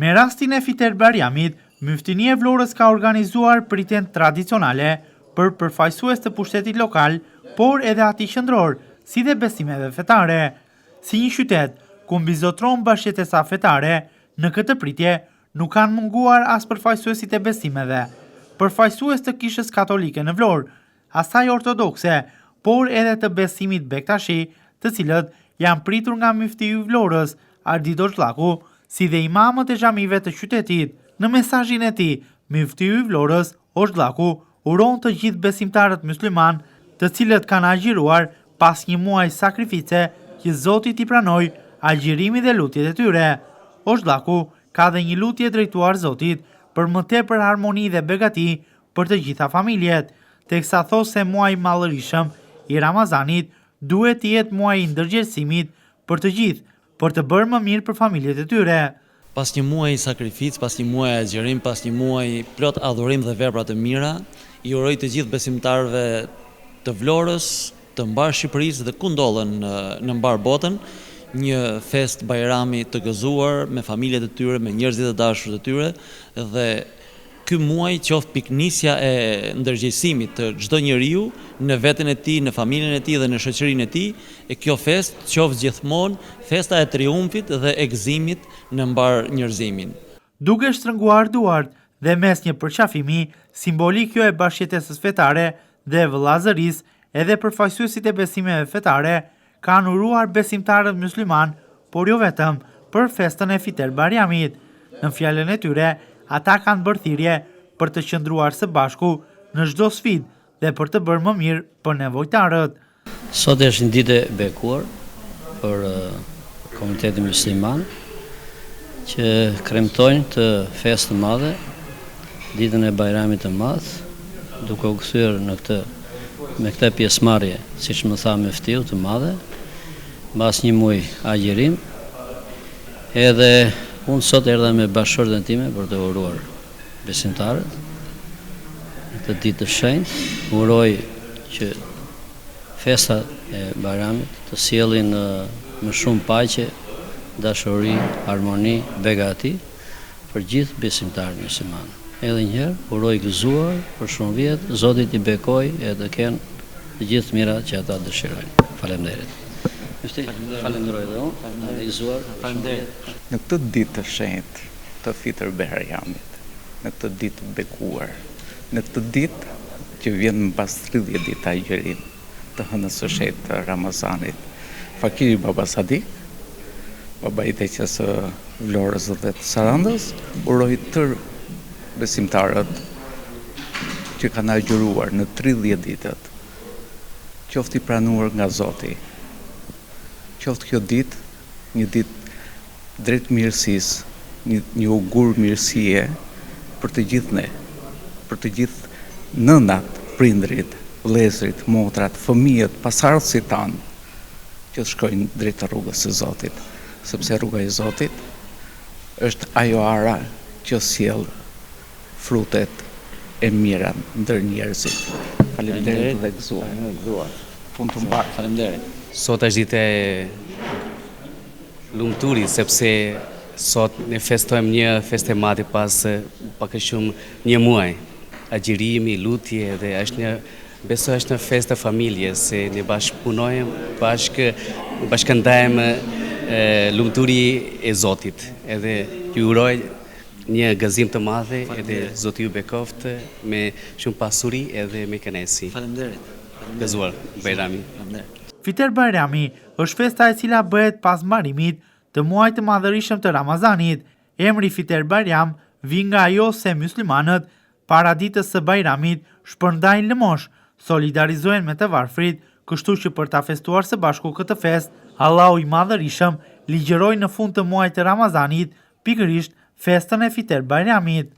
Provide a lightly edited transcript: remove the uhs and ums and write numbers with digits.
Me rastin e Fiter Bariamit, Myftënia e Vlorës ka organizuar pritjen tradicionale për përfaqësues të pushtetit lokal, por edhe atij qendror, si dhe besimeve fetare. Si një qytet ku mbizotron bashkëjetesa fetare, në këtë pritje nuk kanë munguar as përfaqësuesit e besimeve, përfaqësues të kishës katolike në Vlorë, asaj ortodokse, por edhe të besimit Bektashi, të cilët janë pritur nga Myftiu i Vlorës, Ardi Doçllaku, si dhe imamët e xhamive të qytetit. Në mesazhin e tij, Myftiu i Vlorës, Doçllaku, uron të gjithë besimtarët mysliman, të cilët kanë agjiruar pas një muaji sakrifice që Zoti t'i pranoi agjirimin dhe lutjet e tyre. Doçllaku ka dhe një lutje drejtuar Zotit për më tepër harmoni dhe begati për të gjitha familjet, teksa thos se muaji mallërishëm i Ramazanit duhet të jetë muaji i ndërgjegjësimit për të gjithë, për të bërë më mirë për familjet e tyre. Pas një muaji sakrificë, pas një muaji agjerim, pas një muaji plot adhurim dhe vepra të mira, i uroj të gjithë besimtarëve të Vlorës, të mbar Shqipërisë dhe ku ndodhen në mbar botën, një fest bajrami të gëzuar me familjet e tyre, me njerëzit e dashur të tyre, dhe ky muaj qoftë piknisja e ndërgjegjësimit të çdo njeriu në veten e tij, në familjen e tij dhe në shoqërinë e tij, e kjo fest qoftë gjithmonë festa e triumfit dhe e gëzimit në mbar njerëzimin. Duke shtrënguar duart dhe mes një përqafimi simbolik jo e bashkëjetesës fetare dhe vëllazërisë, edhe përfaqësuesit e besimeve fetare kanë uruar besimtarët mysliman, por jo vetëm për festën e Fiter Bariamit. Në fjalën e tyre, ata kanë bërë thirrje për të qëndruar së bashku në çdo sfidë dhe për të bërë më mirë për nevojtarët. Sot është një ditë e bekuar për komunitetin musliman që kremtojnë të festë të madhe, ditën e Bajramit të Madh, duke u kthyer me këtë pjesëmarrje, siç më tha Myftiu të madhe, mbas një muaji agjerim, edhe unë sot erdha me bashkëshorten time për të uruar besimtarët në këtë ditë të shenjtë. Uroj që festa e Bajramit të sjellin më shumë paqe, dashuri, harmoni, begati për gjithë besimtarët muslimanë. Edhe një herë uroj gëzuar për shumë vjet, Zoti t'i bekoj e të kenë të gjithë mirat që ata dëshirojnë. Faleminderit. Falenderoj dhe unë, gëzuar. Faleminderit. Në këtë ditë të shenjtë të Fiter Bariamit, në këtë ditë të bekuar, në këtë ditë që vjen mbas 30 ditë agjerim të hënës së shenjtë të Ramazanit, fakiri Baba Sadik, baba i teqes së Vlorës dhe të Sarandës, uroj tërë besimtarët që kanë agjeruar në 30 ditët, qoftë i pranuar nga Zoti, qoftë kjo ditë një ditë drejt mirësisë, një ugur mirësie për të gjithë ne, për të gjithë nënat, prindrit, vëllezërit, motrat, fëmijët, pasardhësit tanë, që shkojnë drejt rrugës së Zotit, sepse rruga e Zotit është ajo ara që sjell frutet e mira ndër njerëzit. Faleminderit dhe gëzuar. Fund të mbar. Faleminderit. Sot është ditë e lumturit, sepse sot ne festojmë një festë e madhe pas pak a shumë një muaj. Agjërimi, lutje dhe besoj është një festë e familjes, se ne bashkëpunojmë, bashkëndajmë lumturi e Zotit. Edhe ju uroj një gëzim të madhe, edhe Zoti ju bekoft me shumë pasuri edhe me kënaqësi. Faleminderit. Gëzuar Bajrami. Fiter Bajrami është festa e cila bëhet pas mbarimit të muajit të madhërishëm të Ramazanit. Emri Fiter Bajram vjen nga ajo se myslimanët para ditës së Bajramit shpërndajnë lëmosh, solidarizohen me të varfrit, kështu që për ta festuar së bashku këtë fest, Allahu i madhërishëm ligjëroi në fund të muajit të Ramazanit pikërisht festën e Fiter Bajramit.